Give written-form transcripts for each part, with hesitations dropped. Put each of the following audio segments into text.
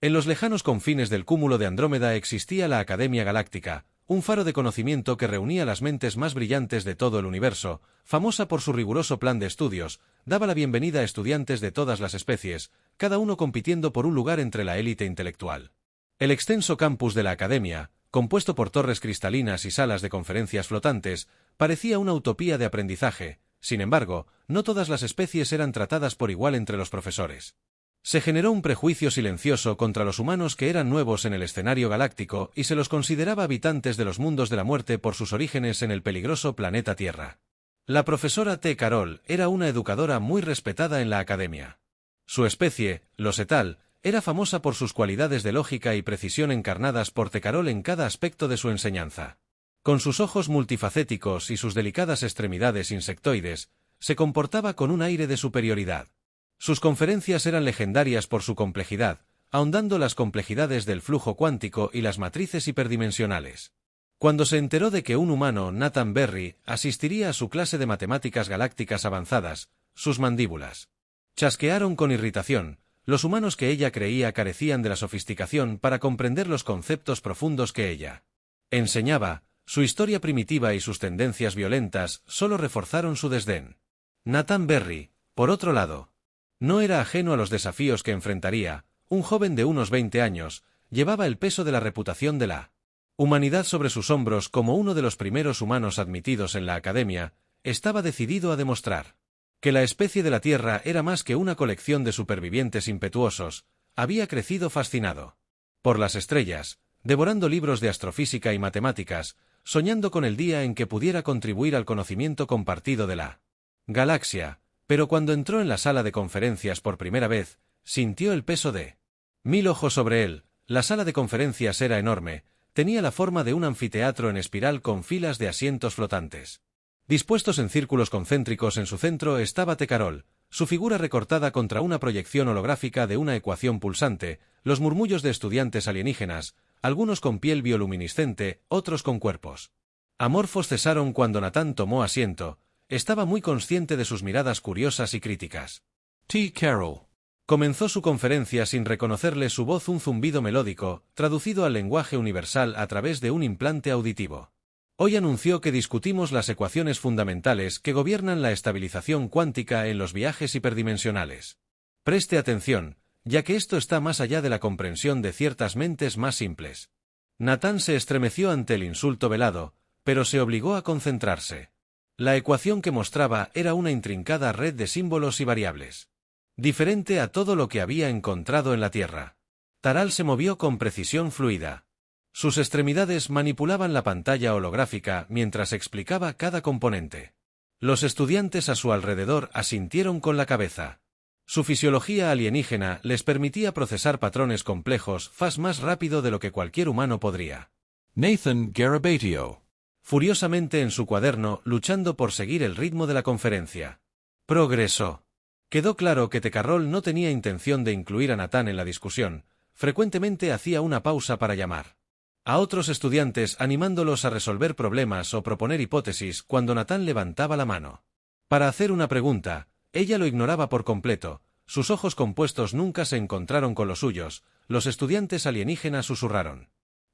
En los lejanos confines del cúmulo de Andrómeda existía la Academia Galáctica, un faro de conocimiento que reunía las mentes más brillantes de todo el universo, famosa por su riguroso plan de estudios, daba la bienvenida a estudiantes de todas las especies, cada uno compitiendo por un lugar entre la élite intelectual. El extenso campus de la Academia, compuesto por torres cristalinas y salas de conferencias flotantes, parecía una utopía de aprendizaje. Sin embargo, no todas las especies eran tratadas por igual entre los profesores. Se generó un prejuicio silencioso contra los humanos que eran nuevos en el escenario galáctico y se los consideraba habitantes de los mundos de la muerte por sus orígenes en el peligroso planeta Tierra. La profesora T. Carroll era una educadora muy respetada en la Academia. Su especie, los Etal, era famosa por sus cualidades de lógica y precisión encarnadas por T. Carroll en cada aspecto de su enseñanza. Con sus ojos multifacéticos y sus delicadas extremidades insectoides, se comportaba con un aire de superioridad. Sus conferencias eran legendarias por su complejidad, ahondando las complejidades del flujo cuántico y las matrices hiperdimensionales. Cuando se enteró de que un humano, Nathan Berry, asistiría a su clase de matemáticas galácticas avanzadas, sus mandíbulas chasquearon con irritación. Los humanos que ella creía carecían de la sofisticación para comprender los conceptos profundos que ella enseñaba. Su historia primitiva y sus tendencias violentas solo reforzaron su desdén. Nathan Berry, por otro lado, no era ajeno a los desafíos que enfrentaría. Un joven de unos 20 años, llevaba el peso de la reputación de la humanidad sobre sus hombros como uno de los primeros humanos admitidos en la Academia. Estaba decidido a demostrar que la especie de la Tierra era más que una colección de supervivientes impetuosos. Había crecido fascinado por las estrellas, devorando libros de astrofísica y matemáticas, soñando con el día en que pudiera contribuir al conocimiento compartido de la galaxia, pero cuando entró en la sala de conferencias por primera vez, sintió el peso de 1000 ojos sobre él. La sala de conferencias era enorme, tenía la forma de un anfiteatro en espiral con filas de asientos flotantes. Dispuestos en círculos concéntricos en su centro estaba T. Carroll, su figura recortada contra una proyección holográfica de una ecuación pulsante, los murmullos de estudiantes alienígenas, algunos con piel bioluminiscente, otros con cuerpos amorfos cesaron cuando Nathan tomó asiento. Estaba muy consciente de sus miradas curiosas y críticas. T. Carroll comenzó su conferencia sin reconocerle su voz, un zumbido melódico, traducido al lenguaje universal a través de un implante auditivo. Hoy anunció que discutimos las ecuaciones fundamentales que gobiernan la estabilización cuántica en los viajes hiperdimensionales. Preste atención, ya que esto está más allá de la comprensión de ciertas mentes más simples. Nathan se estremeció ante el insulto velado, pero se obligó a concentrarse. La ecuación que mostraba era una intrincada red de símbolos y variables, diferente a todo lo que había encontrado en la Tierra. Taral se movió con precisión fluida. Sus extremidades manipulaban la pantalla holográfica mientras explicaba cada componente. Los estudiantes a su alrededor asintieron con la cabeza. Su fisiología alienígena les permitía procesar patrones complejos más rápido de lo que cualquier humano podría. Nathan Garabatio Furiosamente en su cuaderno, luchando por seguir el ritmo de la conferencia. Progresó. Quedó claro que T. Carroll no tenía intención de incluir a Nathan en la discusión. Frecuentemente hacía una pausa para llamar a otros estudiantes, animándolos a resolver problemas o proponer hipótesis cuando Nathan levantaba la mano para hacer una pregunta. Ella lo ignoraba por completo. Sus ojos compuestos nunca se encontraron con los suyos. Los estudiantes alienígenas susurraron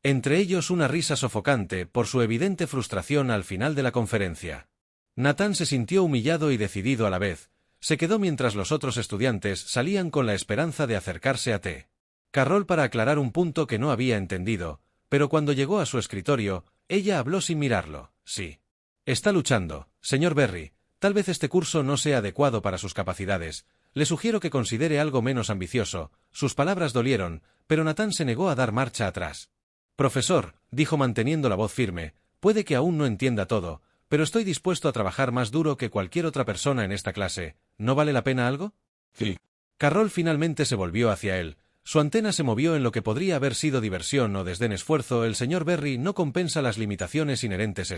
entre ellos una risa sofocante por su evidente frustración al final de la conferencia. Nathan se sintió humillado y decidido a la vez. Se quedó mientras los otros estudiantes salían con la esperanza de acercarse a T. Carroll para aclarar un punto que no había entendido, pero cuando llegó a su escritorio, ella habló sin mirarlo. Sí. Está luchando, señor Berry. Tal vez este curso no sea adecuado para sus capacidades. Le sugiero que considere algo menos ambicioso. Sus palabras dolieron, pero Nathan se negó a dar marcha atrás. Profesor, dijo manteniendo la voz firme, puede que aún no entienda todo, pero estoy dispuesto a trabajar más duro que cualquier otra persona en esta clase. ¿No vale la pena algo? Sí. Carroll finalmente se volvió hacia él. Su antena se movió en lo que podría haber sido diversión o desdén. Esfuerzo. El señor Berry no compensa las limitaciones inherentes.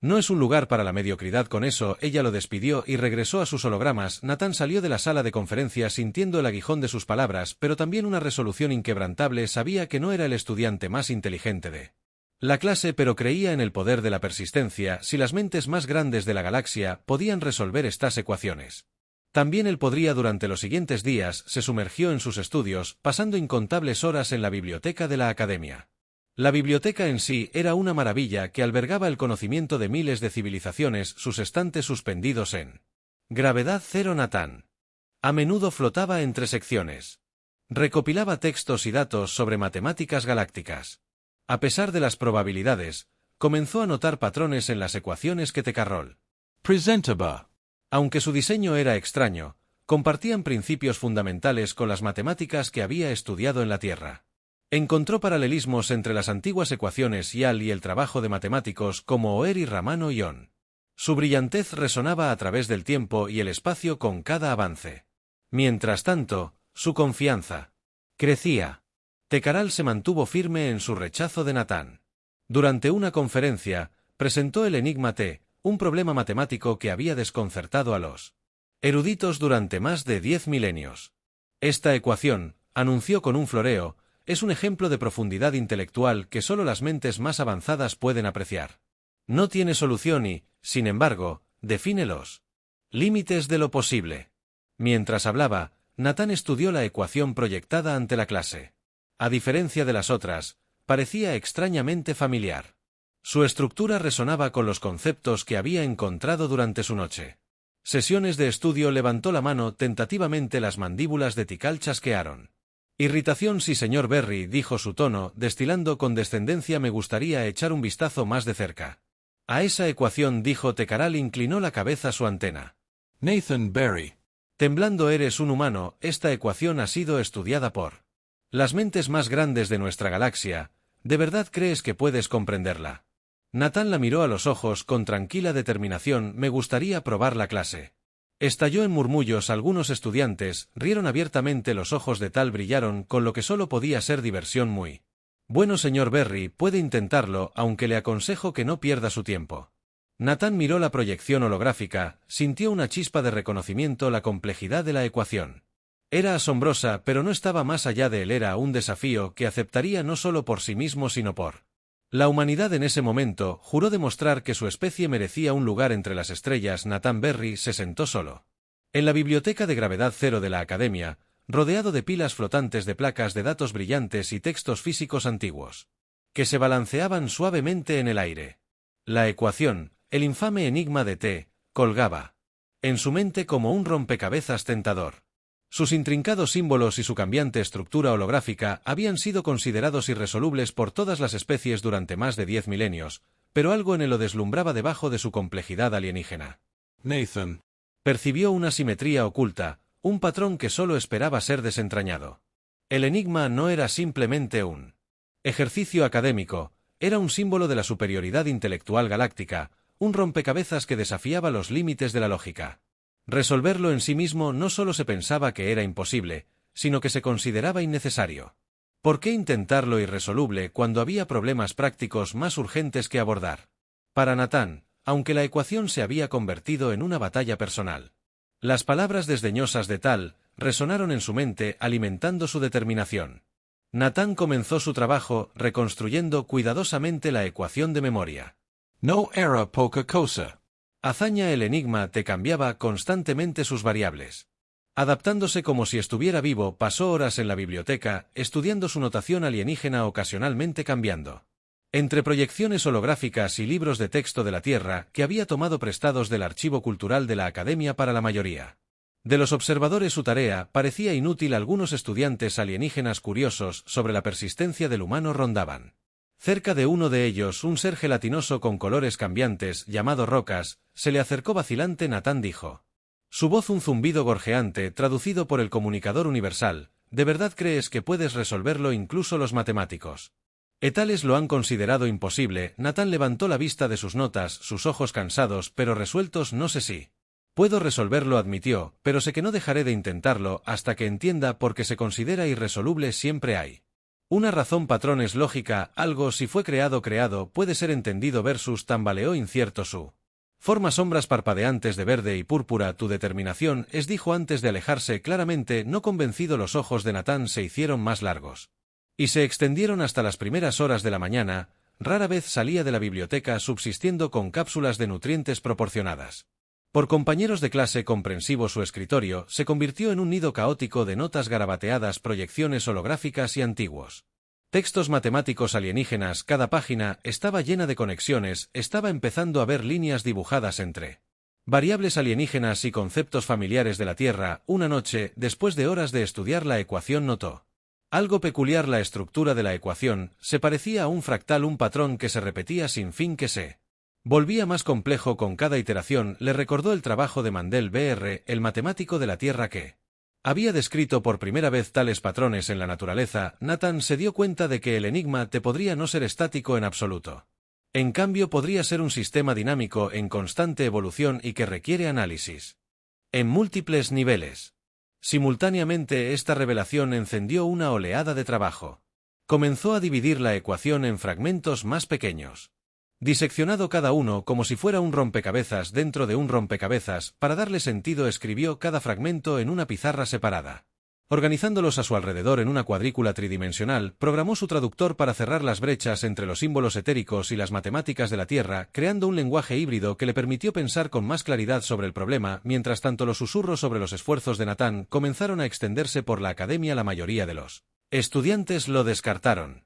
No es un lugar para la mediocridad. Con eso, ella lo despidió y regresó a sus hologramas. Nathan salió de la sala de conferencias sintiendo el aguijón de sus palabras, pero también una resolución inquebrantable. Sabía que no era el estudiante más inteligente de la clase, pero creía en el poder de la persistencia. Si las mentes más grandes de la galaxia podían resolver estas ecuaciones, También él podría durante los siguientes días se sumergió en sus estudios, pasando incontables horas en la biblioteca de la academia. La biblioteca en sí era una maravilla que albergaba el conocimiento de miles de civilizaciones, sus estantes suspendidos en gravedad cero. Nathan a menudo flotaba entre secciones. Recopilaba textos y datos sobre matemáticas galácticas. A pesar de las probabilidades, comenzó a notar patrones en las ecuaciones que Carroll presentaba. Aunque su diseño era extraño, compartían principios fundamentales con las matemáticas que había estudiado en la Tierra. Encontró paralelismos entre las antiguas ecuaciones YAL y el trabajo de matemáticos como Oer y Ramano Ion. Su brillantez resonaba a través del tiempo y el espacio con cada avance. Mientras tanto, su confianza crecía. Carroll se mantuvo firme en su rechazo de Nathan. Durante una conferencia, presentó el enigma T, un problema matemático que había desconcertado a los eruditos durante más de 10 milenios. Esta ecuación, anunció con un floreo, es un ejemplo de profundidad intelectual que solo las mentes más avanzadas pueden apreciar. No tiene solución y, sin embargo, define los límites de lo posible. Mientras hablaba, Nathan estudió la ecuación proyectada ante la clase. A diferencia de las otras, parecía extrañamente familiar. Su estructura resonaba con los conceptos que había encontrado durante su noche. Sesiones de estudio. Levantó la mano tentativamente. Las mandíbulas de Tikal chasquearon. Irritación. Sí, señor Berry, dijo su tono, destilando condescendencia. Me gustaría echar un vistazo más de cerca. A esa ecuación, dijo Carroll. Inclinó la cabeza. Su antena. Nathan Berry. Temblando. Eres un humano. Esta ecuación ha sido estudiada por las mentes más grandes de nuestra galaxia. ¿De verdad crees que puedes comprenderla? Nathan la miró a los ojos con tranquila determinación. Me gustaría probar la clase. Estalló en murmullos. Algunos estudiantes rieron abiertamente. Los ojos de Tal brillaron con lo que solo podía ser diversión. Muy bueno, señor Berry, puede intentarlo, aunque le aconsejo que no pierda su tiempo. Nathan miró la proyección holográfica, sintió una chispa de reconocimiento. La complejidad de la ecuación era asombrosa, pero no estaba más allá de él. Era un desafío que aceptaría no solo por sí mismo sino por la humanidad. En ese momento, juró demostrar que su especie merecía un lugar entre las estrellas. Nathan Berry se sentó solo en la biblioteca de gravedad cero de la academia, rodeado de pilas flotantes de placas de datos brillantes y textos físicos antiguos, que se balanceaban suavemente en el aire. La ecuación, el infame enigma de T, colgaba en su mente como un rompecabezas tentador. Sus intrincados símbolos y su cambiante estructura holográfica habían sido considerados irresolubles por todas las especies durante más de 10 milenios, pero algo en él lo deslumbraba debajo de su complejidad alienígena. Nathan percibió una simetría oculta, un patrón que solo esperaba ser desentrañado. El enigma no era simplemente un ejercicio académico, era un símbolo de la superioridad intelectual galáctica, un rompecabezas que desafiaba los límites de la lógica. Resolverlo en sí mismo no solo se pensaba que era imposible, sino que se consideraba innecesario. ¿Por qué intentar lo irresoluble cuando había problemas prácticos más urgentes que abordar? Para Nathan, aunque la ecuación se había convertido en una batalla personal. Las palabras desdeñosas de Tal resonaron en su mente, alimentando su determinación. Nathan comenzó su trabajo reconstruyendo cuidadosamente la ecuación de memoria. No era poca cosa. Hazaña. El enigma T cambiaba constantemente sus variables. Adaptándose como si estuviera vivo, pasó horas en la biblioteca, estudiando su notación alienígena, ocasionalmente cambiando entre proyecciones holográficas y libros de texto de la Tierra que había tomado prestados del archivo cultural de la Academia. Para la mayoría de los observadores su tarea parecía inútil. Algunos estudiantes alienígenas curiosos sobre la persistencia del humano rondaban cerca de uno de ellos. Un ser gelatinoso con colores cambiantes, llamado Rocas, se le acercó vacilante. Nathan dijo. Su voz un zumbido gorjeante traducido por el comunicador universal. ¿De verdad crees que puedes resolverlo? Incluso los matemáticos etales lo han considerado imposible. Nathan levantó la vista de sus notas, sus ojos cansados pero resueltos. No sé si puedo resolverlo, admitió, pero sé que no dejaré de intentarlo hasta que entienda por qué se considera irresoluble. Siempre hay una razón. Patrón es lógica, algo si fue creado puede ser entendido. Versus tambaleó incierto su forma. Sombras parpadeantes de verde y púrpura. Tu determinación es, dijo antes de alejarse, claramente no convencido. Los ojos de Nathan se hicieron más largos y se extendieron hasta las primeras horas de la mañana. Rara vez salía de la biblioteca, subsistiendo con cápsulas de nutrientes proporcionadas Por compañeros de clase comprensivo su escritorio se convirtió en un nido caótico de notas garabateadas, proyecciones holográficas y antiguos textos matemáticos alienígenas. Cada página estaba llena de conexiones, estaba empezando a ver líneas dibujadas entre variables alienígenas y conceptos familiares de la Tierra. Una noche, después de horas de estudiar la ecuación, notó algo peculiar. La estructura de la ecuación se parecía a un fractal, un patrón que se repetía sin fin, que se volvía más complejo con cada iteración. Le recordó el trabajo de Mendel Br, el matemático de la Tierra que había descrito por primera vez tales patrones en la naturaleza. Nathan se dio cuenta de que el enigma podría no ser estático en absoluto. En cambio, podría ser un sistema dinámico en constante evolución y que requiere análisis en múltiples niveles. Simultáneamente, esta revelación encendió una oleada de trabajo. Comenzó a dividir la ecuación en fragmentos más pequeños, diseccionado cada uno como si fuera un rompecabezas dentro de un rompecabezas. Para darle sentido, escribió cada fragmento en una pizarra separada. Organizándolos a su alrededor en una cuadrícula tridimensional, programó su traductor para cerrar las brechas entre los símbolos etéricos y las matemáticas de la Tierra, creando un lenguaje híbrido que le permitió pensar con más claridad sobre el problema. Mientras tanto, los susurros sobre los esfuerzos de Nathan comenzaron a extenderse por la academia. La mayoría de los estudiantes lo descartaron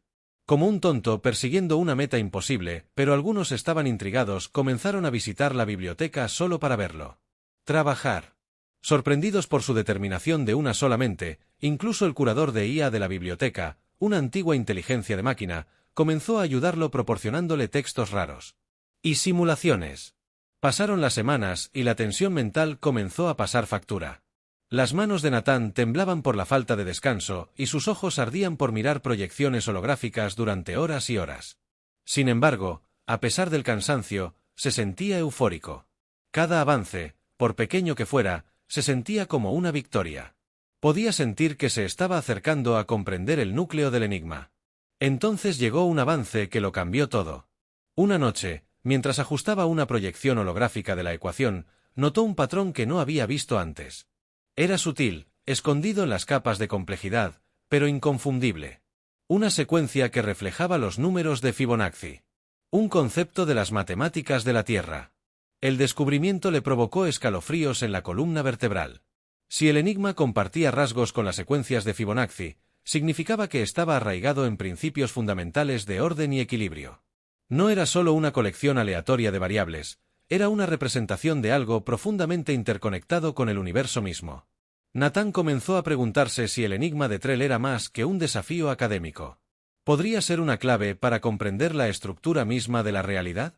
como un tonto persiguiendo una meta imposible, pero algunos estaban intrigados. Comenzaron a visitar la biblioteca solo para verlo trabajar. Sorprendidos por su determinación de una sola mente, incluso el curador de IA de la biblioteca, una antigua inteligencia de máquina, comenzó a ayudarlo proporcionándole textos raros y simulaciones. Pasaron las semanas y la tensión mental comenzó a pasar factura. Las manos de Nathan temblaban por la falta de descanso y sus ojos ardían por mirar proyecciones holográficas durante horas y horas. Sin embargo, a pesar del cansancio, se sentía eufórico. Cada avance, por pequeño que fuera, se sentía como una victoria. Podía sentir que se estaba acercando a comprender el núcleo del enigma. Entonces llegó un avance que lo cambió todo. Una noche, mientras ajustaba una proyección holográfica de la ecuación, notó un patrón que no había visto antes. Era sutil, escondido en las capas de complejidad, pero inconfundible. Una secuencia que reflejaba los números de Fibonacci. Un concepto de las matemáticas de la Tierra. El descubrimiento le provocó escalofríos en la columna vertebral. Si el enigma compartía rasgos con las secuencias de Fibonacci, significaba que estaba arraigado en principios fundamentales de orden y equilibrio. No era solo una colección aleatoria de variables, era una representación de algo profundamente interconectado con el universo mismo. Nathan comenzó a preguntarse si el enigma de Trell era más que un desafío académico. ¿Podría ser una clave para comprender la estructura misma de la realidad?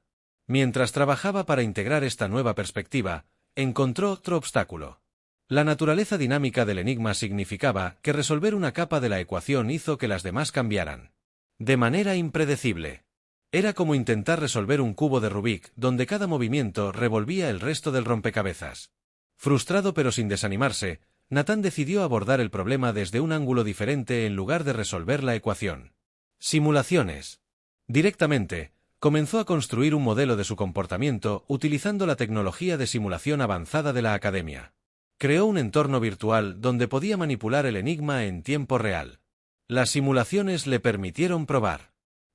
Mientras trabajaba para integrar esta nueva perspectiva, encontró otro obstáculo. La naturaleza dinámica del enigma significaba que resolver una capa de la ecuación hizo que las demás cambiaran de manera impredecible. Era como intentar resolver un cubo de Rubik, donde cada movimiento revolvía el resto del rompecabezas. Frustrado pero sin desanimarse, Nathan decidió abordar el problema desde un ángulo diferente en lugar de resolver la ecuación. Simulaciones. Directamente, comenzó a construir un modelo de su comportamiento utilizando la tecnología de simulación avanzada de la academia. Creó un entorno virtual donde podía manipular el enigma en tiempo real. Las simulaciones le permitieron probar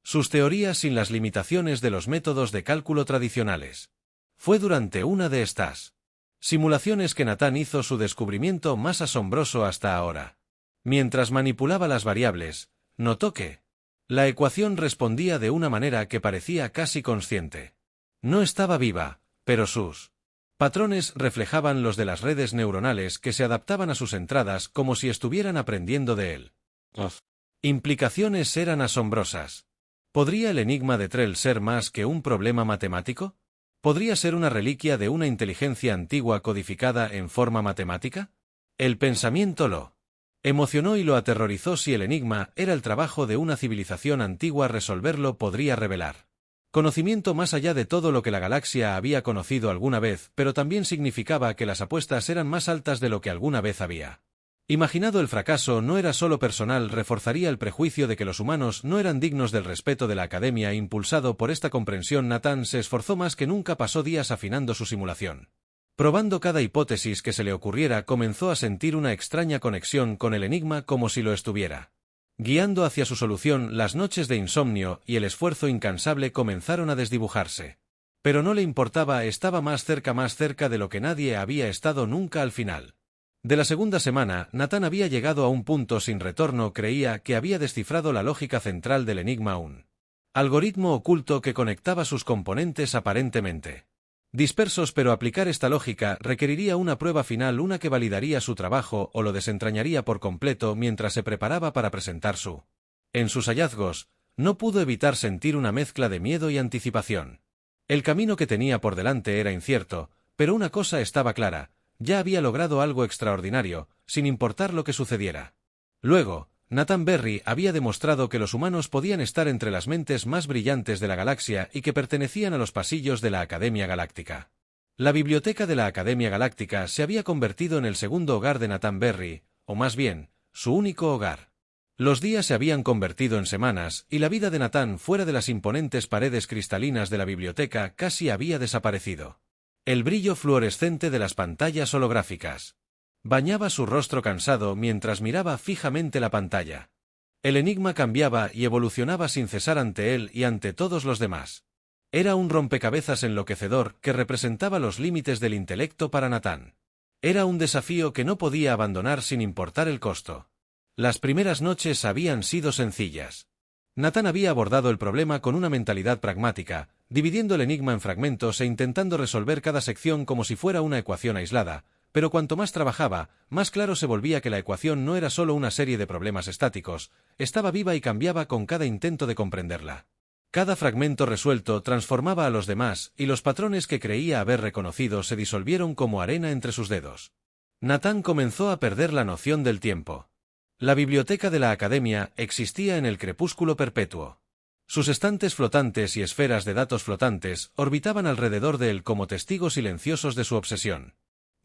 sus teorías sin las limitaciones de los métodos de cálculo tradicionales. Fue durante una de estas simulaciones que Nathan hizo su descubrimiento más asombroso hasta ahora. Mientras manipulaba las variables, notó que la ecuación respondía de una manera que parecía casi consciente. No estaba viva, pero sus patrones reflejaban los de las redes neuronales que se adaptaban a sus entradas como si estuvieran aprendiendo de él. Implicaciones eran asombrosas. ¿Podría el enigma de Trell ser más que un problema matemático? ¿Podría ser una reliquia de una inteligencia antigua codificada en forma matemática? El pensamiento lo emocionó y lo aterrorizó. Si el enigma era el trabajo de una civilización antigua, resolverlo podría revelar conocimiento más allá de todo lo que la galaxia había conocido alguna vez, pero también significaba que las apuestas eran más altas de lo que alguna vez había imaginado. El fracaso no era solo personal, reforzaría el prejuicio de que los humanos no eran dignos del respeto de la academia. Impulsado por esta comprensión, Nathan se esforzó más que nunca. Pasó días afinando su simulación. Probando cada hipótesis que se le ocurriera, comenzó a sentir una extraña conexión con el enigma, como si lo estuviera guiando hacia su solución. Las noches de insomnio y el esfuerzo incansable comenzaron a desdibujarse. Pero no le importaba, estaba más cerca de lo que nadie había estado nunca al final. De la segunda semana, Nathan había llegado a un punto sin retorno, creía que había descifrado la lógica central del enigma, un algoritmo oculto que conectaba sus componentes aparentemente dispersos, pero aplicar esta lógica requeriría una prueba final, una que validaría su trabajo o lo desentrañaría por completo mientras se preparaba para presentar en sus hallazgos, no pudo evitar sentir una mezcla de miedo y anticipación. El camino que tenía por delante era incierto, pero una cosa estaba clara: ya había logrado algo extraordinario, sin importar lo que sucediera. Luego, Nathan Berry había demostrado que los humanos podían estar entre las mentes más brillantes de la galaxia y que pertenecían a los pasillos de la Academia Galáctica. La biblioteca de la Academia Galáctica se había convertido en el segundo hogar de Nathan Berry, o más bien, su único hogar. Los días se habían convertido en semanas, y la vida de Nathan fuera de las imponentes paredes cristalinas de la biblioteca casi había desaparecido. El brillo fluorescente de las pantallas holográficas bañaba su rostro cansado mientras miraba fijamente la pantalla. El enigma cambiaba y evolucionaba sin cesar ante él y ante todos los demás. Era un rompecabezas enloquecedor que representaba los límites del intelecto para Nathan. Era un desafío que no podía abandonar sin importar el costo. Las primeras noches habían sido sencillas. Nathan había abordado el problema con una mentalidad pragmática, dividiendo el enigma en fragmentos e intentando resolver cada sección como si fuera una ecuación aislada, pero cuanto más trabajaba, más claro se volvía que la ecuación no era solo una serie de problemas estáticos, estaba viva y cambiaba con cada intento de comprenderla. Cada fragmento resuelto transformaba a los demás, y los patrones que creía haber reconocido se disolvieron como arena entre sus dedos. Nathan comenzó a perder la noción del tiempo. La biblioteca de la Academia existía en el crepúsculo perpetuo. Sus estantes flotantes y esferas de datos flotantes orbitaban alrededor de él como testigos silenciosos de su obsesión.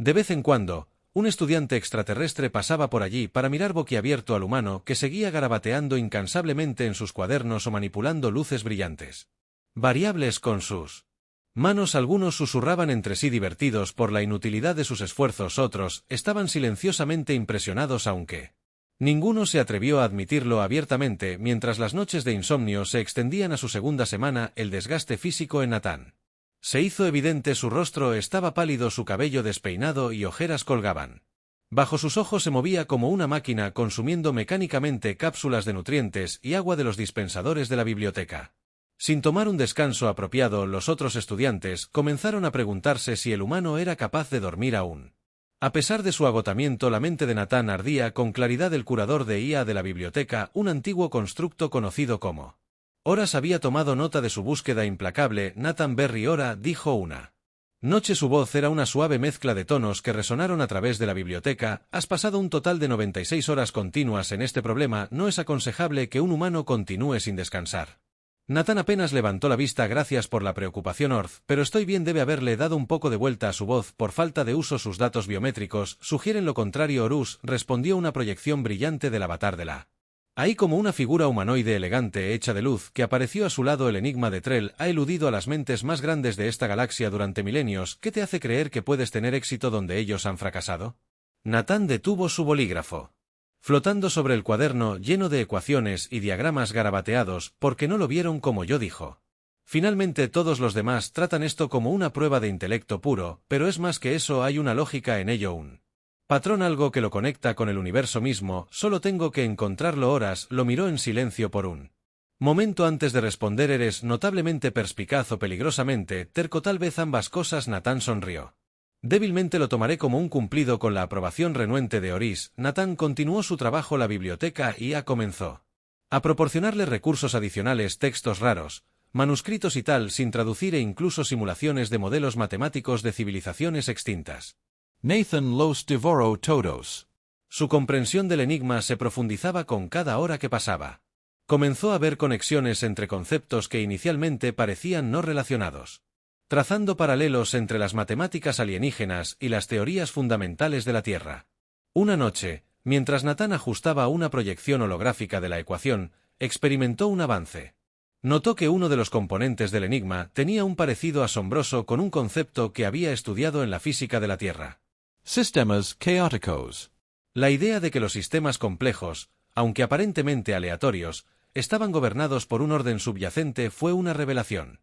De vez en cuando, un estudiante extraterrestre pasaba por allí para mirar boquiabierto al humano que seguía garabateando incansablemente en sus cuadernos o manipulando luces brillantes variables con sus manos. Algunos susurraban entre sí divertidos por la inutilidad de sus esfuerzos, otros estaban silenciosamente impresionados, aunque ninguno se atrevió a admitirlo abiertamente. Mientras las noches de insomnio se extendían a su segunda semana, el desgaste físico en Nathan se hizo evidente. Su rostro estaba pálido, su cabello despeinado y ojeras colgaban. Bajo sus ojos se movía como una máquina, consumiendo mecánicamente cápsulas de nutrientes y agua de los dispensadores de la biblioteca. Sin tomar un descanso apropiado, los otros estudiantes comenzaron a preguntarse si el humano era capaz de dormir aún. A pesar de su agotamiento, la mente de Nathan ardía con claridad. El curador de IA de la biblioteca, un antiguo constructo conocido como Horas, había tomado nota de su búsqueda implacable. Nathan Berry Ora, dijo una noche. Su voz era una suave mezcla de tonos que resonaron a través de la biblioteca. Has pasado un total de 96 horas continuas en este problema. No es aconsejable que un humano continúe sin descansar. Nathan apenas levantó la vista. Gracias por la preocupación, Orth, pero estoy bien. Debe haberle dado un poco de vuelta a su voz por falta de uso. Sus datos biométricos sugieren lo contrario. Horus, respondió una proyección brillante del avatar de la Ahí como una figura humanoide elegante hecha de luz que apareció a su lado. El enigma de Trell ha eludido a las mentes más grandes de esta galaxia durante milenios. ¿Qué te hace creer que puedes tener éxito donde ellos han fracasado? Nathan detuvo su bolígrafo, flotando sobre el cuaderno lleno de ecuaciones y diagramas garabateados. Porque no lo vieron como yo, dijo. Finalmente todos los demás tratan esto como una prueba de intelecto puro, pero es más que eso. Hay una lógica en ello, un patrón, algo que lo conecta con el universo mismo. Solo tengo que encontrarlo. Horas lo miró en silencio por un momento antes de responder. Eres notablemente perspicaz o peligrosamente terco, tal vez ambas cosas. Nathan sonrió. Débilmente lo tomaré como un cumplido. Con la aprobación renuente de Oris, Nathan continuó su trabajo. La biblioteca IA comenzó a proporcionarle recursos adicionales, textos raros, manuscritos y tal, sin traducir, e incluso simulaciones de modelos matemáticos de civilizaciones extintas. Nathan los devoró todos. Su comprensión del enigma se profundizaba con cada hora que pasaba. Comenzó a ver conexiones entre conceptos que inicialmente parecían no relacionados, trazando paralelos entre las matemáticas alienígenas y las teorías fundamentales de la Tierra. Una noche, mientras Nathan ajustaba una proyección holográfica de la ecuación, experimentó un avance. Notó que uno de los componentes del enigma tenía un parecido asombroso con un concepto que había estudiado en la física de la Tierra. Sistemas caóticos. La idea de que los sistemas complejos, aunque aparentemente aleatorios, estaban gobernados por un orden subyacente fue una revelación.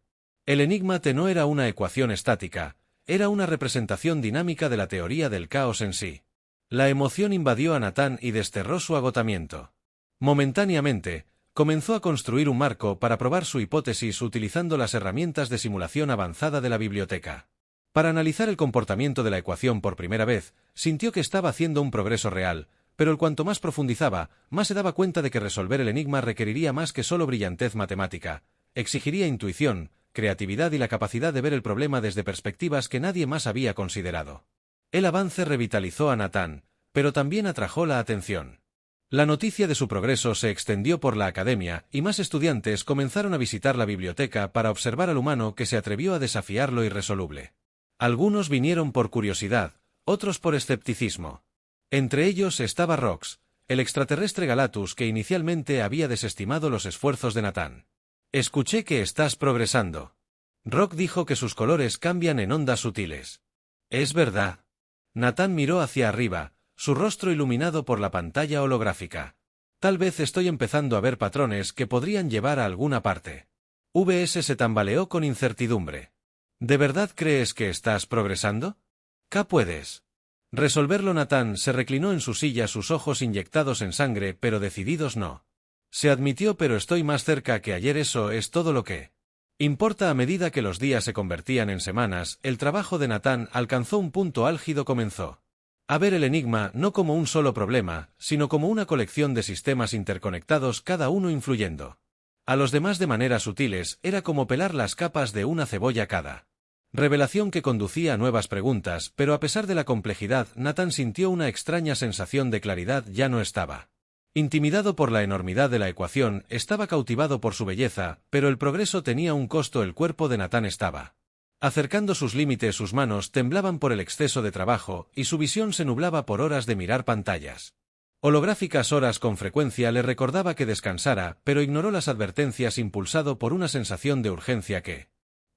El enigma T no era una ecuación estática, era una representación dinámica de la teoría del caos en sí. La emoción invadió a Nathan y desterró su agotamiento. Momentáneamente, comenzó a construir un marco para probar su hipótesis utilizando las herramientas de simulación avanzada de la biblioteca. Para analizar el comportamiento de la ecuación por primera vez, sintió que estaba haciendo un progreso real, pero cuanto más profundizaba, más se daba cuenta de que resolver el enigma requeriría más que solo brillantez matemática, exigiría intuición, creatividad y la capacidad de ver el problema desde perspectivas que nadie más había considerado. El avance revitalizó a Nathan, pero también atrajo la atención. La noticia de su progreso se extendió por la academia y más estudiantes comenzaron a visitar la biblioteca para observar al humano que se atrevió a desafiar lo irresoluble. Algunos vinieron por curiosidad, otros por escepticismo. Entre ellos estaba Rox, el extraterrestre Galatus que inicialmente había desestimado los esfuerzos de Nathan. Escuché que estás progresando. Rock dijo que sus colores cambian en ondas sutiles. ¿Es verdad? Nathan miró hacia arriba, su rostro iluminado por la pantalla holográfica. Tal vez estoy empezando a ver patrones que podrían llevar a alguna parte. VS se tambaleó con incertidumbre. ¿De verdad crees que estás progresando? ¿Qué puedes resolverlo? Nathan se reclinó en su silla, sus ojos inyectados en sangre, pero decididos no. Se admitió, pero estoy más cerca que ayer, eso es todo lo que importa. A medida que los días se convertían en semanas, el trabajo de Nathan alcanzó un punto álgido. Comenzó a ver el enigma no como un solo problema, sino como una colección de sistemas interconectados, cada uno influyendo a los demás de maneras sutiles. Era como pelar las capas de una cebolla. Cada revelación que conducía a nuevas preguntas, pero a pesar de la complejidad, Nathan sintió una extraña sensación de claridad. Ya no estaba intimidado por la enormidad de la ecuación, estaba cautivado por su belleza, pero el progreso tenía un costo. El cuerpo de Nathan estaba acercando sus límites, sus manos temblaban por el exceso de trabajo, y su visión se nublaba por horas de mirar pantallas holográficas. Horas con frecuencia le recordaba que descansara, pero ignoró las advertencias impulsado por una sensación de urgencia que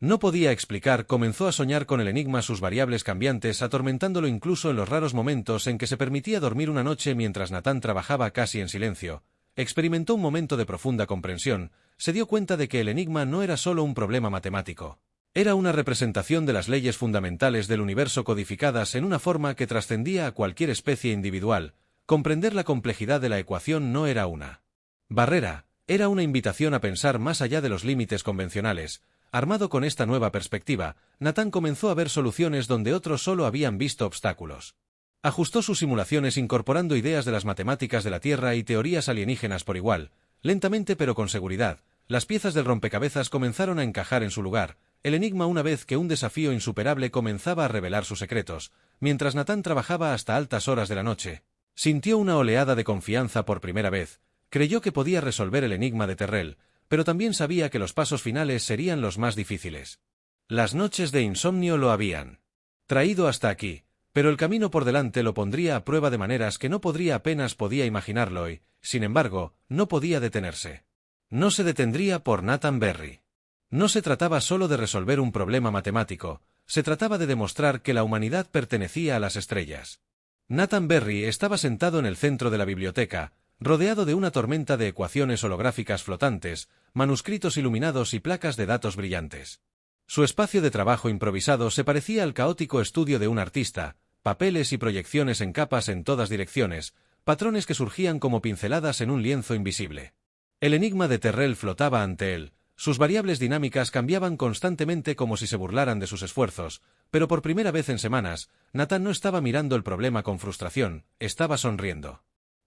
no podía explicar. Comenzó a soñar con el enigma, sus variables cambiantes atormentándolo incluso en los raros momentos en que se permitía dormir una noche mientras Nathan trabajaba casi en silencio. Experimentó un momento de profunda comprensión, se dio cuenta de que el enigma no era solo un problema matemático. Era una representación de las leyes fundamentales del universo codificadas en una forma que trascendía a cualquier especie individual. Comprender la complejidad de la ecuación no era una barrera, era una invitación a pensar más allá de los límites convencionales. Armado con esta nueva perspectiva, Nathan comenzó a ver soluciones donde otros solo habían visto obstáculos. Ajustó sus simulaciones incorporando ideas de las matemáticas de la Tierra y teorías alienígenas por igual. Lentamente pero con seguridad, las piezas del rompecabezas comenzaron a encajar en su lugar. El enigma, una vez que un desafío insuperable comenzaba a revelar sus secretos, mientras Nathan trabajaba hasta altas horas de la noche, sintió una oleada de confianza por primera vez. Creyó que podía resolver el enigma de Terrell, pero también sabía que los pasos finales serían los más difíciles. Las noches de insomnio lo habían traído hasta aquí, pero el camino por delante lo pondría a prueba de maneras que no podría, apenas podía imaginarlo y, sin embargo, no podía detenerse. No se detendría por Nathan Berry. No se trataba solo de resolver un problema matemático, se trataba de demostrar que la humanidad pertenecía a las estrellas. Nathan Berry estaba sentado en el centro de la biblioteca, rodeado de una tormenta de ecuaciones holográficas flotantes, manuscritos iluminados y placas de datos brillantes. Su espacio de trabajo improvisado se parecía al caótico estudio de un artista, papeles y proyecciones en capas en todas direcciones, patrones que surgían como pinceladas en un lienzo invisible. El enigma de Terrell flotaba ante él, sus variables dinámicas cambiaban constantemente como si se burlaran de sus esfuerzos, pero por primera vez en semanas, Nathan no estaba mirando el problema con frustración, estaba sonriendo.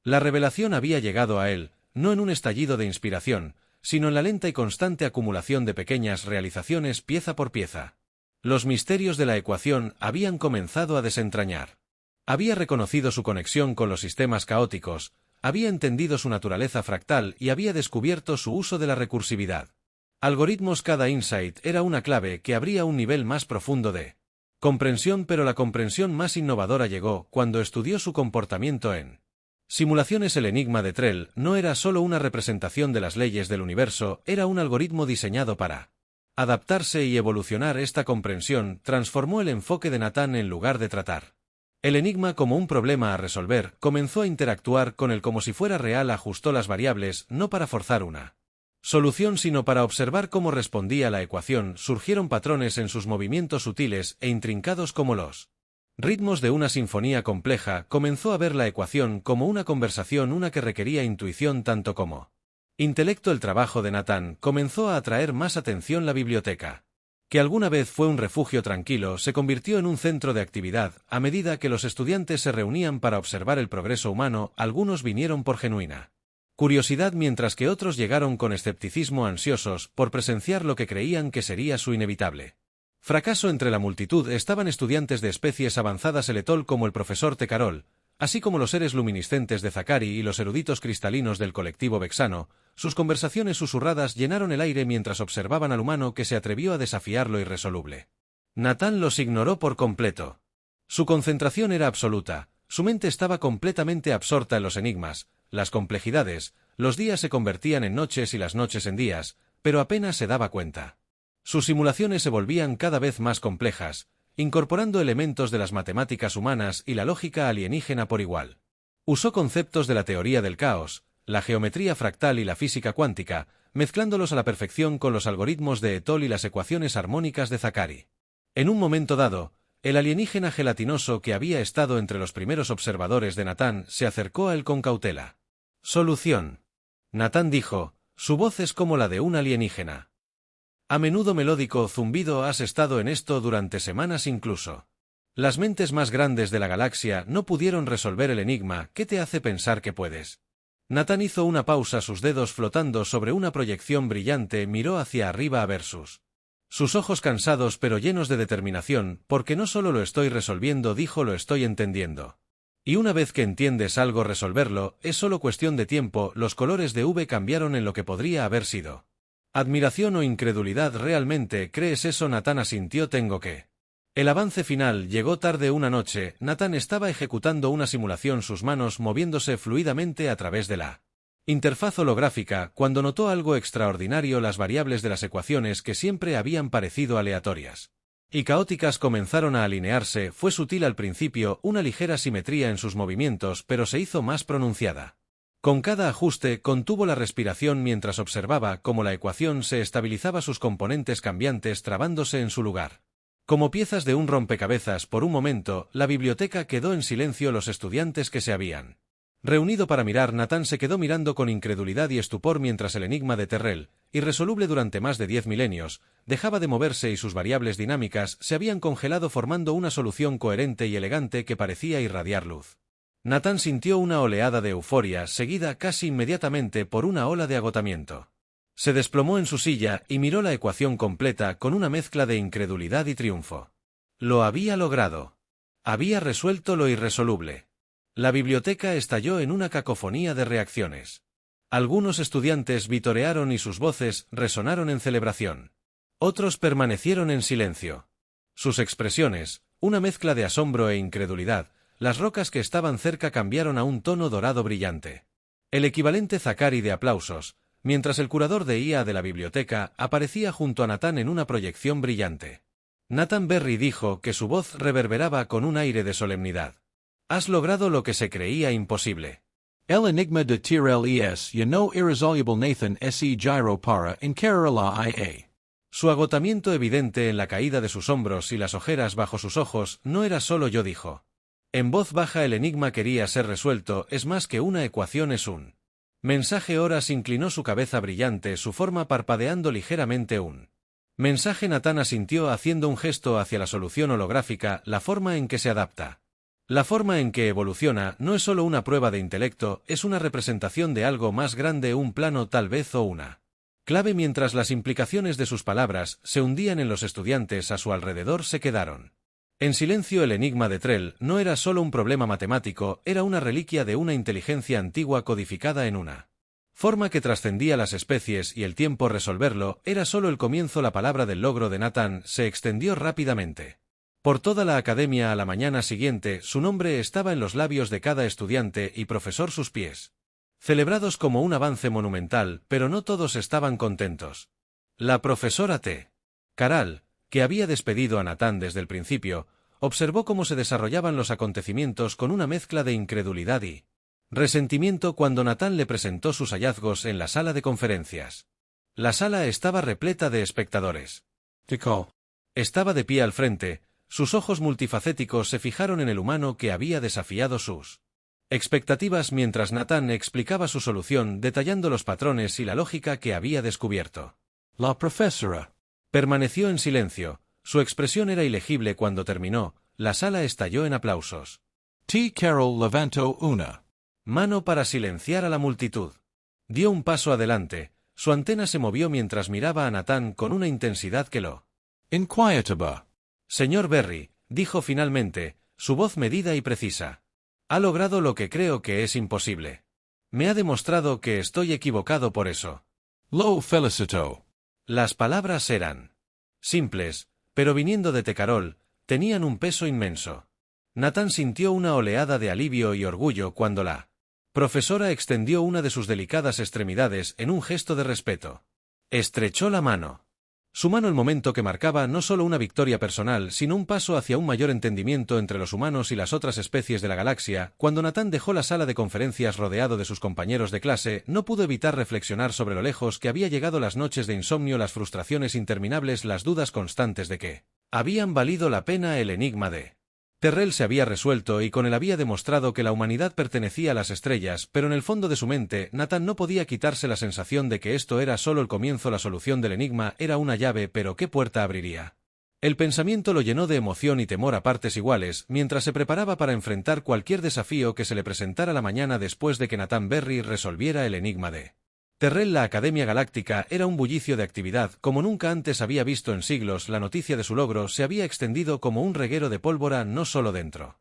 La revelación había llegado a él, no en un estallido de inspiración, sino en la lenta y constante acumulación de pequeñas realizaciones pieza por pieza. Los misterios de la ecuación habían comenzado a desentrañar. Había reconocido su conexión con los sistemas caóticos, había entendido su naturaleza fractal y había descubierto su uso de la recursividad. Algoritmos. Cada insight era una clave que abría un nivel más profundo de comprensión, pero la comprensión más innovadora llegó cuando estudió su comportamiento en simulaciones. El enigma de Terrell no era solo una representación de las leyes del universo, era un algoritmo diseñado para adaptarse y evolucionar. Esta comprensión transformó el enfoque de Nathan. En lugar de tratar el enigma como un problema a resolver, comenzó a interactuar con él como si fuera real. Ajustó las variables, no para forzar una solución sino para observar cómo respondía la ecuación. Surgieron patrones en sus movimientos sutiles e intrincados como los ritmos de una sinfonía compleja. Comenzó a ver la ecuación como una conversación, una que requería intuición tanto como intelecto. El trabajo de Nathan comenzó a atraer más atención. La biblioteca, que alguna vez fue un refugio tranquilo, se convirtió en un centro de actividad. A medida que los estudiantes se reunían para observar el progreso humano, algunos vinieron por genuina curiosidad, mientras que otros llegaron con escepticismo, ansiosos por presenciar lo que creían que sería su inevitable fracaso. Entre la multitud estaban estudiantes de especies avanzadas Eletol como el profesor Tecarol, así como los seres luminiscentes de Zacari y los eruditos cristalinos del colectivo Vexano. Sus conversaciones susurradas llenaron el aire mientras observaban al humano que se atrevió a desafiar lo irresoluble. Nathan los ignoró por completo. Su concentración era absoluta, su mente estaba completamente absorta en los enigmas, las complejidades. Los días se convertían en noches y las noches en días, pero apenas se daba cuenta. Sus simulaciones se volvían cada vez más complejas, incorporando elementos de las matemáticas humanas y la lógica alienígena por igual. Usó conceptos de la teoría del caos, la geometría fractal y la física cuántica, mezclándolos a la perfección con los algoritmos de Ettol y las ecuaciones armónicas de Zacari. En un momento dado, el alienígena gelatinoso que había estado entre los primeros observadores de Nathan se acercó a él con cautela. «Solución», Nathan dijo, su voz es como la de un alienígena. A menudo melódico zumbido. Has estado en esto durante semanas incluso. Las mentes más grandes de la galaxia no pudieron resolver el enigma. ¿Qué te hace pensar que puedes? Nathan hizo una pausa, sus dedos flotando sobre una proyección brillante, miró hacia arriba a Versus. Sus ojos cansados pero llenos de determinación. Porque no solo lo estoy resolviendo, dijo, lo estoy entendiendo. Y una vez que entiendes algo, resolverlo, es solo cuestión de tiempo. Los colores de V cambiaron en lo que podría haber sido admiración o incredulidad. ¿Realmente crees eso? Nathan asintió. Tengo que. El avance final llegó tarde. Una noche, Nathan estaba ejecutando una simulación, sus manos moviéndose fluidamente a través de la interfaz holográfica, cuando notó algo extraordinario. Las variables de las ecuaciones, que siempre habían parecido aleatorias y caóticas, comenzaron a alinearse. Fue sutil al principio, una ligera simetría en sus movimientos, pero se hizo más pronunciada. Con cada ajuste, contuvo la respiración mientras observaba cómo la ecuación se estabilizaba, sus componentes cambiantes trabándose en su lugar. Como piezas de un rompecabezas. Por un momento, la biblioteca quedó en silencio. Los estudiantes que se habían reunido para mirar, Nathan se quedó mirando con incredulidad y estupor mientras el enigma de Terrell, irresoluble durante más de 10 milenios, dejaba de moverse y sus variables dinámicas se habían congelado, formando una solución coherente y elegante que parecía irradiar luz. Nathan sintió una oleada de euforia, seguida casi inmediatamente por una ola de agotamiento. Se desplomó en su silla y miró la ecuación completa con una mezcla de incredulidad y triunfo. Lo había logrado. Había resuelto lo irresoluble. La biblioteca estalló en una cacofonía de reacciones. Algunos estudiantes vitorearon y sus voces resonaron en celebración. Otros permanecieron en silencio. Sus expresiones, una mezcla de asombro e incredulidad. Las rocas que estaban cerca cambiaron a un tono dorado brillante. El equivalente Zacari de aplausos, mientras el curador de IA de la biblioteca aparecía junto a Nathan en una proyección brillante. Nathan Berry dijo que su voz reverberaba con un aire de solemnidad. Has logrado lo que se creía imposible. El enigma de Tyrell es ya no irresoluble. Nathan se giro para encarar la IA. Su agotamiento evidente en la caída de sus hombros y las ojeras bajo sus ojos. No era solo yo, dijo. En voz baja, el enigma quería ser resuelto. Es más que una ecuación, es un mensaje. Horas inclinó su cabeza brillante, su forma parpadeando ligeramente. Un mensaje. Nathan asintió haciendo un gesto hacia la solución holográfica. La forma en que se adapta, la forma en que evoluciona, no es solo una prueba de intelecto, es una representación de algo más grande, un plano tal vez o una clave. Mientras las implicaciones de sus palabras se hundían en los estudiantes a su alrededor, se quedaron en silencio. El enigma de Trell no era solo un problema matemático, era una reliquia de una inteligencia antigua codificada en una forma que trascendía las especies y el tiempo. Resolverlo era solo el comienzo. La palabra del logro de Nathan se extendió rápidamente por toda la academia. A la mañana siguiente, su nombre estaba en los labios de cada estudiante y profesor, sus pies celebrados como un avance monumental, pero no todos estaban contentos. La profesora T. Caral, que había despedido a Nathan desde el principio, observó cómo se desarrollaban los acontecimientos con una mezcla de incredulidad y resentimiento cuando Nathan le presentó sus hallazgos en la sala de conferencias. La sala estaba repleta de espectadores. Tikal. Estaba de pie al frente, sus ojos multifacéticos se fijaron en el humano que había desafiado sus expectativas mientras Nathan explicaba su solución detallando los patrones y la lógica que había descubierto. La profesora. Permaneció en silencio, su expresión era ilegible cuando terminó, la sala estalló en aplausos. T. Carroll levantó una mano para silenciar a la multitud. Dio un paso adelante, su antena se movió mientras miraba a Nathan con una intensidad que lo inquietaba. Señor Berry, dijo finalmente, su voz medida y precisa. Ha logrado lo que creo que es imposible. Me ha demostrado que estoy equivocado por eso. Lo felicitó. Las palabras eran simples, pero viniendo de T. Carroll, tenían un peso inmenso. Nathan sintió una oleada de alivio y orgullo cuando la profesora extendió una de sus delicadas extremidades en un gesto de respeto. Estrechó la mano. Su mano el momento que marcaba no solo una victoria personal, sino un paso hacia un mayor entendimiento entre los humanos y las otras especies de la galaxia. Cuando Nathan dejó la sala de conferencias rodeado de sus compañeros de clase, no pudo evitar reflexionar sobre lo lejos que había llegado las noches de insomnio, las frustraciones interminables, las dudas constantes de que habían valido la pena el enigma de Terrell se había resuelto y con él había demostrado que la humanidad pertenecía a las estrellas, pero en el fondo de su mente, Nathan no podía quitarse la sensación de que esto era solo el comienzo. La solución del enigma era una llave, pero ¿qué puerta abriría? El pensamiento lo llenó de emoción y temor a partes iguales, mientras se preparaba para enfrentar cualquier desafío que se le presentara la mañana después de que Nathan Berry resolviera el enigma de Terrell. La Academia Galáctica era un bullicio de actividad como nunca antes había visto en siglos. La noticia de su logro se había extendido como un reguero de pólvora no solo dentro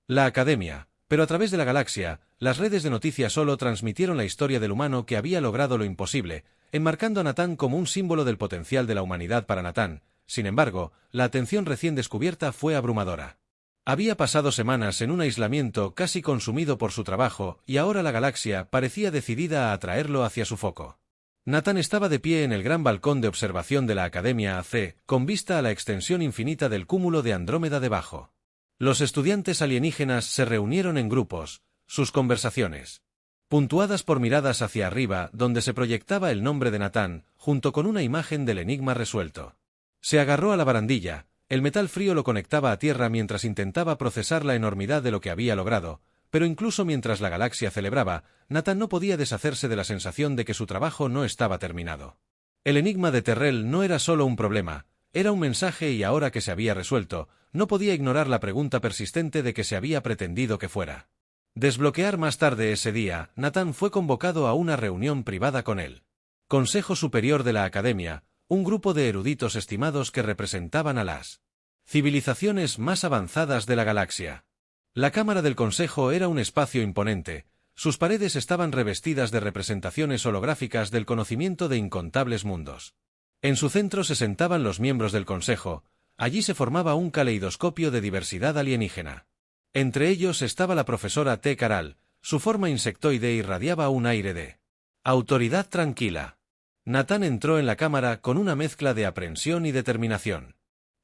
la Academia, pero a través de la galaxia. Las redes de noticias solo transmitieron la historia del humano que había logrado lo imposible, enmarcando a Nathan como un símbolo del potencial de la humanidad. Para Nathan, sin embargo, la atención recién descubierta fue abrumadora. Había pasado semanas en un aislamiento casi consumido por su trabajo, y ahora la galaxia parecía decidida a atraerlo hacia su foco. Nathan estaba de pie en el gran balcón de observación de la Academia AC, con vista a la extensión infinita del cúmulo de Andrómeda debajo. Los estudiantes alienígenas se reunieron en grupos, sus conversaciones puntuadas por miradas hacia arriba donde se proyectaba el nombre de Nathan, junto con una imagen del enigma resuelto. Se agarró a la barandilla. El metal frío lo conectaba a tierra mientras intentaba procesar la enormidad de lo que había logrado, pero incluso mientras la galaxia celebraba, Nathan no podía deshacerse de la sensación de que su trabajo no estaba terminado. El enigma de Terrell no era solo un problema, era un mensaje y ahora que se había resuelto, no podía ignorar la pregunta persistente de que se había pretendido que fuera. Desbloquear. Más tarde ese día, Nathan fue convocado a una reunión privada con el Consejo Superior de la Academia, un grupo de eruditos estimados que representaban a las civilizaciones más avanzadas de la galaxia. La Cámara del Consejo era un espacio imponente, sus paredes estaban revestidas de representaciones holográficas del conocimiento de incontables mundos. En su centro se sentaban los miembros del Consejo, allí se formaba un caleidoscopio de diversidad alienígena. Entre ellos estaba la profesora T. Carroll, su forma insectoide irradiaba un aire de autoridad tranquila. Nathan entró en la cámara con una mezcla de aprensión y determinación.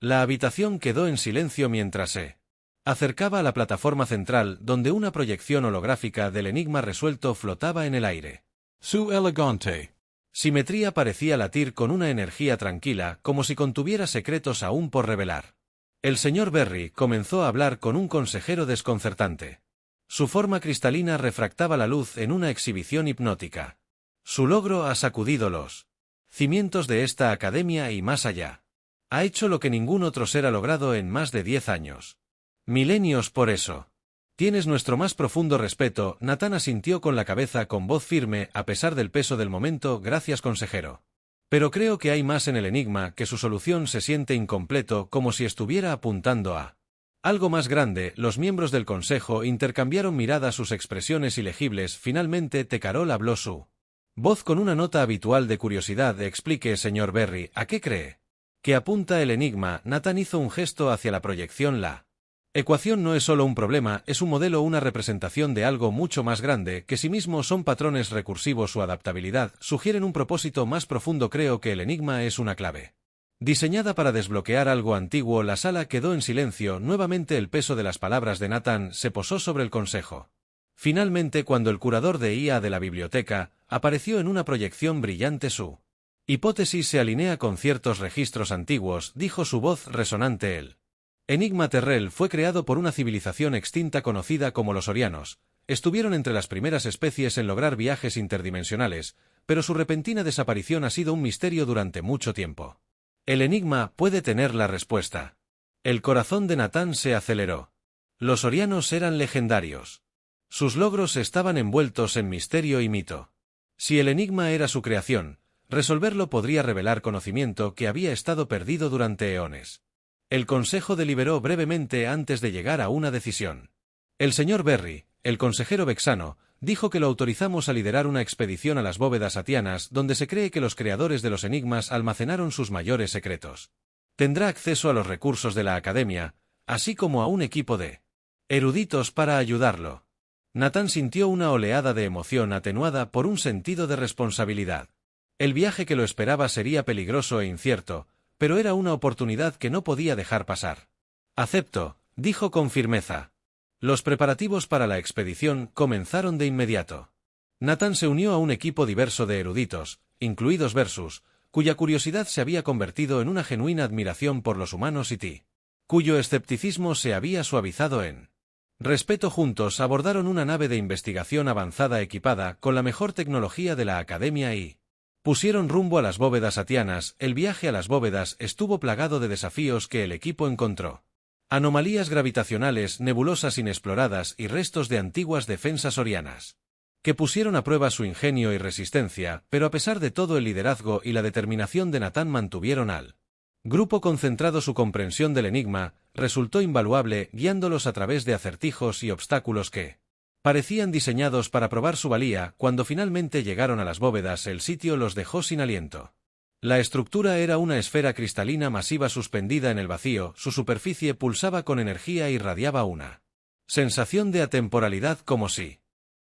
La habitación quedó en silencio mientras se acercaba a la plataforma central donde una proyección holográfica del enigma resuelto flotaba en el aire. Su elegante simetría parecía latir con una energía tranquila, como si contuviera secretos aún por revelar. El señor Berry comenzó a hablar con un consejero desconcertante. Su forma cristalina refractaba la luz en una exhibición hipnótica. Su logro ha sacudido los cimientos de esta academia y más allá. Ha hecho lo que ningún otro ser ha logrado en más de 10 años. Milenios por eso. Tienes nuestro más profundo respeto. Nathan asintió con la cabeza con voz firme a pesar del peso del momento. Gracias, consejero. Pero creo que hay más en el enigma, que su solución se siente incompleto, como si estuviera apuntando a algo más grande. Los miembros del consejo intercambiaron miradas, sus expresiones ilegibles. Finalmente T. Carroll habló su voz con una nota habitual de curiosidad. Explique, señor Berry, ¿a qué cree que apunta el enigma? Nathan hizo un gesto hacia la proyección. La ecuación no es solo un problema, es un modelo, una representación de algo mucho más grande, que sí mismo son patrones recursivos. Su adaptabilidad sugieren un propósito más profundo. Creo que el enigma es una clave diseñada para desbloquear algo antiguo. La sala quedó en silencio. Nuevamente el peso de las palabras de Nathan se posó sobre el consejo. Finalmente, cuando el curador de IA de la biblioteca apareció en una proyección brillante, su Hipótesis se alinea con ciertos registros antiguos, dijo su voz resonante él. Enigma Terrell fue creado por una civilización extinta conocida como los Orianos. Estuvieron entre las primeras especies en lograr viajes interdimensionales, pero su repentina desaparición ha sido un misterio durante mucho tiempo. El enigma puede tener la respuesta. El corazón de Nathan se aceleró. Los Orianos eran legendarios. Sus logros estaban envueltos en misterio y mito. Si el enigma era su creación, resolverlo podría revelar conocimiento que había estado perdido durante eones. El Consejo deliberó brevemente antes de llegar a una decisión. El señor Berry, el consejero vexano, dijo que lo autorizamos a liderar una expedición a las bóvedas atianas donde se cree que los creadores de los enigmas almacenaron sus mayores secretos. Tendrá acceso a los recursos de la Academia, así como a un equipo de eruditos para ayudarlo. Nathan sintió una oleada de emoción atenuada por un sentido de responsabilidad. El viaje que lo esperaba sería peligroso e incierto, pero era una oportunidad que no podía dejar pasar. Acepto, dijo con firmeza. Los preparativos para la expedición comenzaron de inmediato. Nathan se unió a un equipo diverso de eruditos, incluidos Versus, cuya curiosidad se había convertido en una genuina admiración por los humanos y Ti, cuyo escepticismo se había suavizado en respeto. Juntos abordaron una nave de investigación avanzada equipada con la mejor tecnología de la Academia y pusieron rumbo a las bóvedas atianas. El viaje a las bóvedas estuvo plagado de desafíos que el equipo encontró. Anomalías gravitacionales, nebulosas inexploradas y restos de antiguas defensas orianas, que pusieron a prueba su ingenio y resistencia, pero a pesar de todo el liderazgo y la determinación de Nathan mantuvieron al grupo concentrado. Su comprensión del enigma resultó invaluable, guiándolos a través de acertijos y obstáculos que parecían diseñados para probar su valía. Cuando finalmente llegaron a las bóvedas, el sitio los dejó sin aliento. La estructura era una esfera cristalina masiva suspendida en el vacío, su superficie pulsaba con energía e irradiaba una sensación de atemporalidad, como si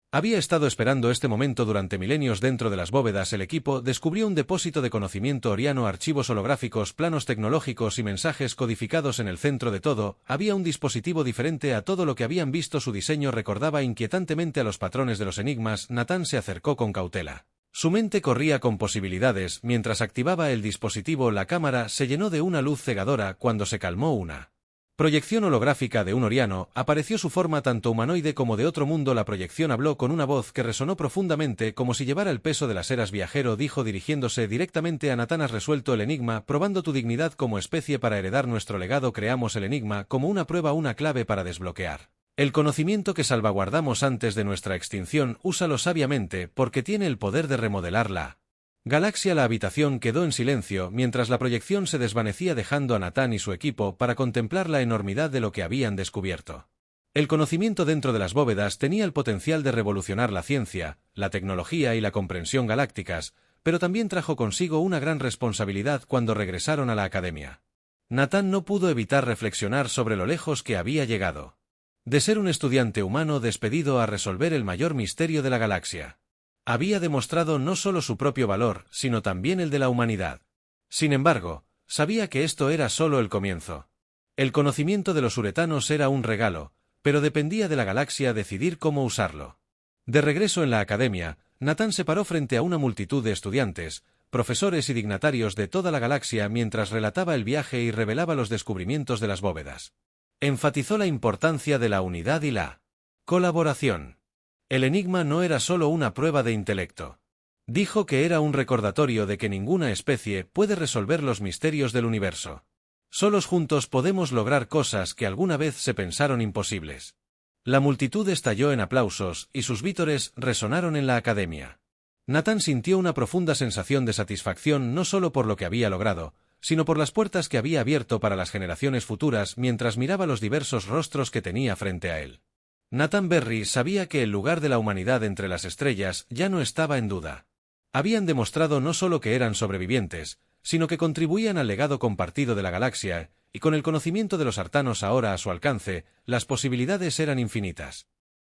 había estado esperando este momento durante milenios. Dentro de las bóvedas, el equipo descubrió un depósito de conocimiento oriano, archivos holográficos, planos tecnológicos y mensajes codificados. En el centro de todo, había un dispositivo diferente a todo lo que habían visto. Su diseño recordaba inquietantemente a los patrones de los enigmas. Nathan se acercó con cautela. Su mente corría con posibilidades. Mientras activaba el dispositivo, la cámara se llenó de una luz cegadora. Cuando se calmó, una proyección holográfica de un oriano, apareció su forma tanto humanoide como de otro mundo. La proyección habló con una voz que resonó profundamente, como si llevara el peso de las eras. Viajero, dijo dirigiéndose directamente a Nathan, has resuelto el enigma, probando tu dignidad como especie para heredar nuestro legado. Creamos el enigma como una prueba, una clave para desbloquear el conocimiento que salvaguardamos antes de nuestra extinción. Úsalo sabiamente, porque tiene el poder de remodelar la galaxia. La habitación quedó en silencio mientras la proyección se desvanecía, dejando a Nathan y su equipo para contemplar la enormidad de lo que habían descubierto. El conocimiento dentro de las bóvedas tenía el potencial de revolucionar la ciencia, la tecnología y la comprensión galácticas, pero también trajo consigo una gran responsabilidad. Cuando regresaron a la Academia, Nathan no pudo evitar reflexionar sobre lo lejos que había llegado. De ser un estudiante humano despedido a resolver el mayor misterio de la galaxia, había demostrado no solo su propio valor, sino también el de la humanidad. Sin embargo, sabía que esto era solo el comienzo. El conocimiento de los uretanos era un regalo, pero dependía de la galaxia decidir cómo usarlo. De regreso en la Academia, Nathan se paró frente a una multitud de estudiantes, profesores y dignatarios de toda la galaxia mientras relataba el viaje y revelaba los descubrimientos de las bóvedas. Enfatizó la importancia de la unidad y la colaboración. El enigma no era solo una prueba de intelecto. Dijo que era un recordatorio de que ninguna especie puede resolver los misterios del universo. Solos juntos podemos lograr cosas que alguna vez se pensaron imposibles. La multitud estalló en aplausos y sus vítores resonaron en la Academia. Nathan sintió una profunda sensación de satisfacción no solo por lo que había logrado, sino por las puertas que había abierto para las generaciones futuras mientras miraba los diversos rostros que tenía frente a él. Nathan Berry sabía que el lugar de la humanidad entre las estrellas ya no estaba en duda. Habían demostrado no solo que eran sobrevivientes, sino que contribuían al legado compartido de la galaxia, y con el conocimiento de los artanos ahora a su alcance, las posibilidades eran infinitas.